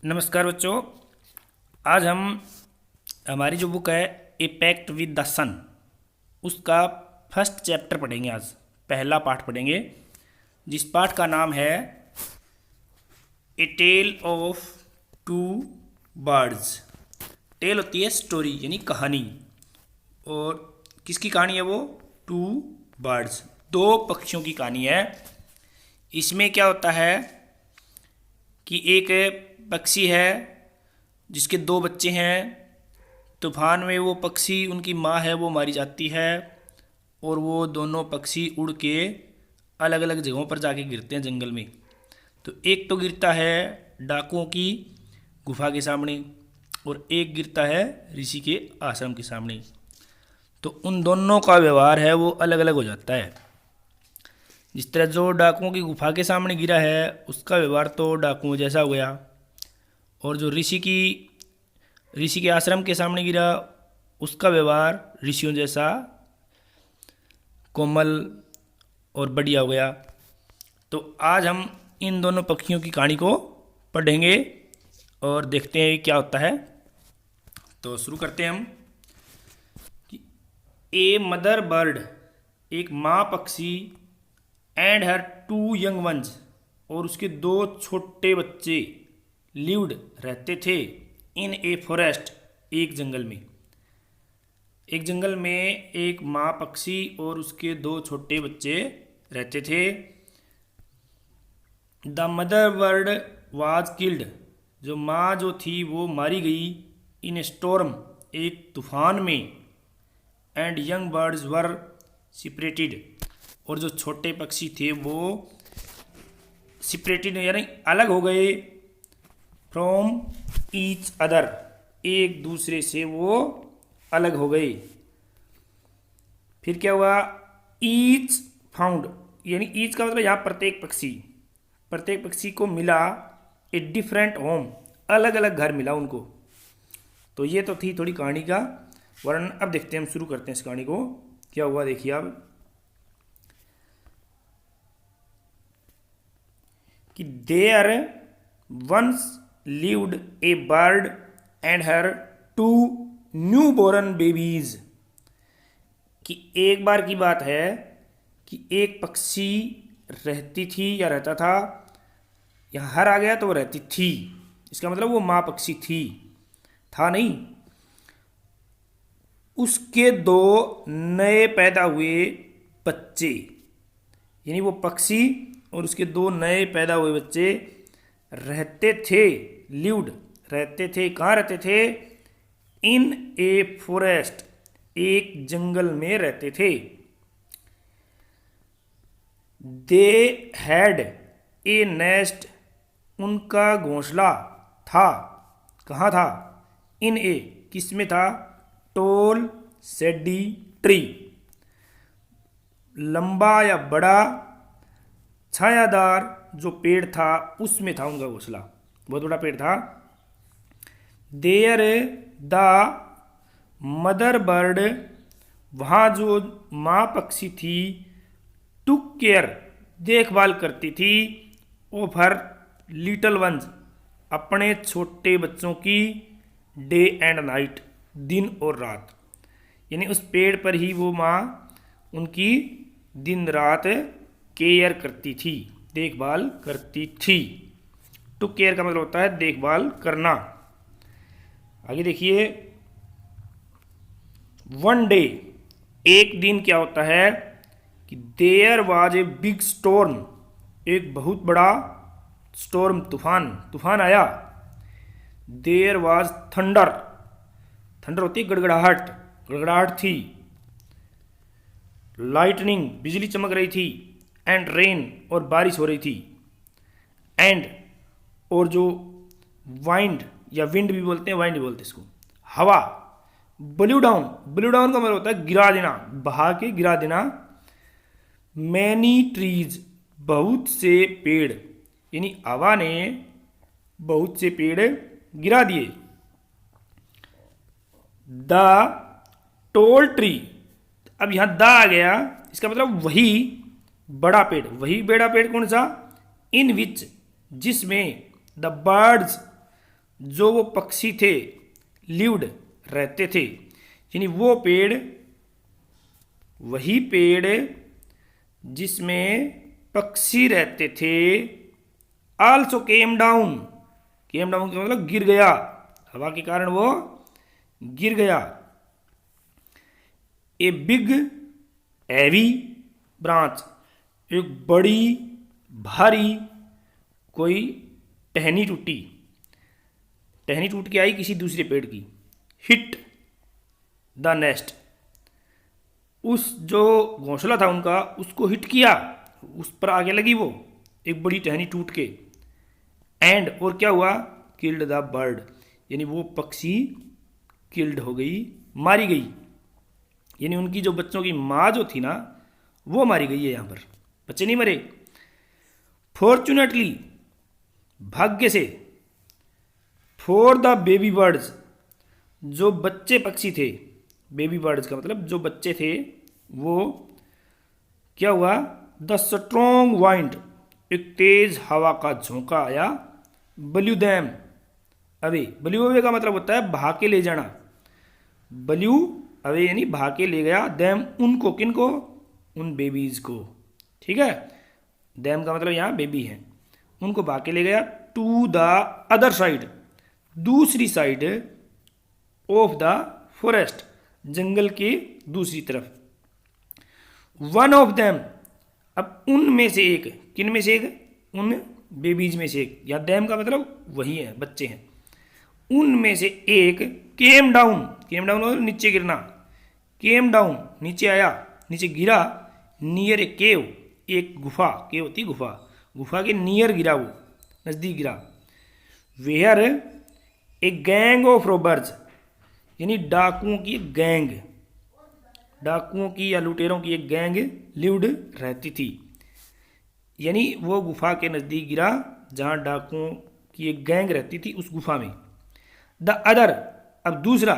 नमस्कार बच्चों। आज हम हमारी जो बुक है ए पैक्ट विद द सन उसका फर्स्ट चैप्टर पढ़ेंगे। आज पहला पाठ पढ़ेंगे जिस पाठ का नाम है a tale of two birds. Tale होती है स्टोरी यानी कहानी, और किसकी कहानी है वो? टू बर्ड्स, दो पक्षियों की कहानी है। इसमें क्या होता है कि एक पक्षी है जिसके दो बच्चे हैं। तूफान में वो पक्षी, उनकी माँ है वो मारी जाती है, और वो दोनों पक्षी उड़ के अलग अलग जगहों पर जाके गिरते हैं जंगल में। तो एक तो गिरता है डाकुओं की गुफा के सामने, और एक गिरता है ऋषि के आश्रम के सामने। तो उन दोनों का व्यवहार है वो अलग अलग हो जाता है। जिस तरह जो डाकुओं की गुफा के सामने गिरा है उसका व्यवहार तो डाकुओं जैसा हो गया, और जो ऋषि के आश्रम के सामने गिरा उसका व्यवहार ऋषियों जैसा कोमल और बढ़िया हो गया। तो आज हम इन दोनों पक्षियों की कहानी को पढ़ेंगे और देखते हैं क्या होता है। तो शुरू करते हैं हम कि ए मदर बर्ड, एक माँ पक्षी, and her two young ones, और उसके दो छोटे बच्चे, लिव्ड रहते थे, इन ए फॉरेस्ट, एक जंगल में। एक जंगल में एक माँ पक्षी और उसके दो छोटे बच्चे रहते थे। The mother bird was killed, जो माँ जो थी वो मारी गई, इन ए स्टॉर्म, एक तूफान में। And young birds were separated, और जो छोटे पक्षी थे वो सेपरेटेड यानी अलग हो गए, फ्रॉम ईच अदर, एक दूसरे से वो अलग हो गए। फिर क्या हुआ? ईच फाउंड, यानी ईच का मतलब यहाँ प्रत्येक पक्षी को मिला ए डिफरेंट होम, अलग अलग घर मिला उनको। तो ये तो थी थोड़ी कहानी का वर्णन। अब देखते हैं, हम शुरू करते हैं इस कहानी को। क्या हुआ देखिए अब कि there once lived a bird and her two newborn babies, कि एक बार की बात है कि एक पक्षी रहती थी या रहता था, यहाँ हर आ गया तो वो रहती थी, इसका मतलब वो माँ पक्षी थी, था नहीं। उसके दो नए पैदा हुए बच्चे, यानी वो पक्षी और उसके दो नए पैदा हुए बच्चे रहते थे, लिव्ड रहते थे। कहाँ रहते थे? इन ए फॉरेस्ट, एक जंगल में रहते थे। दे हैड ए नेस्ट, उनका घोंसला था। कहाँ था? इन ए, किस में था? टोल सेडी ट्री, लंबा या बड़ा छायादार जो पेड़ था उसमें था उनका घोंसला, बहुत बड़ा पेड़ था। देयर द मदर बर्ड, वहाँ जो माँ पक्षी थी, टुक केयर, देखभाल करती थी, ऑफ हर लिटल वंस, अपने छोटे बच्चों की, डे एंड नाइट, दिन और रात। यानी उस पेड़ पर ही वो माँ उनकी दिन रात केयर करती थी, देखभाल करती थी। टू केयर का मतलब होता है देखभाल करना। आगे देखिए, वन डे, एक दिन क्या होता है कि there was a big storm, एक बहुत बड़ा स्टॉर्म, तूफान आया। देयर वाज थंडर, थंडर होती है गड़गड़ाहट थी। लाइटनिंग, बिजली चमक रही थी। एंड रेन, और बारिश हो रही थी। एंड, और जो वाइंड या विंड भी बोलते हैं, वाइंड भी बोलते हैं इसको, हवा। ब्लू डाउन का मतलब होता है गिरा देना, बहा के गिरा देना। मैनी ट्रीज, बहुत से पेड़, यानी हवा ने बहुत से पेड़ गिरा दिए। द टोल ट्री, अब यहां द आ गया, इसका मतलब वही बड़ा पेड़ कौन सा? इन विच, जिसमें द बर्ड्स, जो वो पक्षी थे लिव्ड रहते थे, यानी वो पेड़, वही पेड़ जिसमें पक्षी रहते थे, also came down, came down का मतलब गिर गया, हवा के कारण वो गिर गया। ए बिग हैवी ब्रांच, एक बड़ी भारी कोई टहनी टूटी, टहनी टूट के आई किसी दूसरे पेड़ की। हिट द नेस्ट, उस जो घोंसला था उनका उसको हिट किया, उस पर आगे लगी वो एक बड़ी टहनी टूट के। एंड और क्या हुआ, किल्ड द बर्ड, यानी वो पक्षी किल्ड हो गई, मारी गई, यानी उनकी जो बच्चों की माँ जो थी ना वो मारी गई है, यहाँ पर बच्चे नहीं मरे। फॉर्चुनेटली, भाग्य से, फॉर द बेबी बर्ड्स, जो बच्चे पक्षी थे, बेबी बर्ड्स का मतलब जो बच्चे थे, वो क्या हुआ, द स्ट्रॉन्ग वाइंड, एक तेज हवा का झोंका आया, blue them away, blue away का मतलब होता है भा के ले जाना, बल्यू अवे यानी भा के ले गया, दैम उनको, किनको, उन बेबीज को, ठीक है, दैम का मतलब यहाँ बेबी है, उनको भा के ले गया, टू द अदर साइड, दूसरी साइड, ऑफ द फॉरेस्ट, जंगल की दूसरी तरफ। वन ऑफ देम, अब उनमें से एक, किन में से एक, उन बेबीज में से एक, या देम का मतलब वही है, बच्चे हैं, उनमें से एक, केम डाउन, केम डाउन और नीचे गिरना, केम डाउन नीचे आया, नीचे गिरा, नियर ए केव, एक गुफा, केव होती गुफा, गुफा के नियर गिरा, वो नज़दीक गिरा। Where a gang of robbers, यानी डाकुओं की गैंग, डाकुओं की या लुटेरों की एक गैंग लिव्ड रहती थी, यानी वो गुफा के नज़दीक गिरा जहाँ डाकुओं की एक गैंग रहती थी, उस गुफा में। द अदर, अब दूसरा,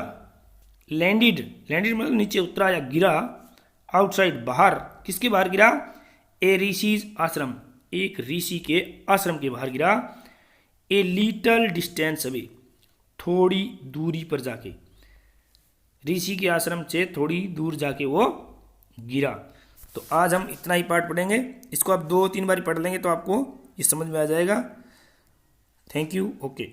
लैंडिड, लैंडिड मतलब नीचे उतरा या गिरा, आउटसाइड बाहर, किसके बाहर गिरा, ए ऋषिज आश्रम, एक ऋषि के आश्रम के बाहर गिरा, ए लिटल डिस्टेंस अवे, थोड़ी दूरी पर जाके, ऋषि के आश्रम से थोड़ी दूर जाके वो गिरा। तो आज हम इतना ही पार्ट पढ़ेंगे, इसको आप 2-3 बार पढ़ लेंगे तो आपको ये समझ में आ जाएगा। Thank you, okay.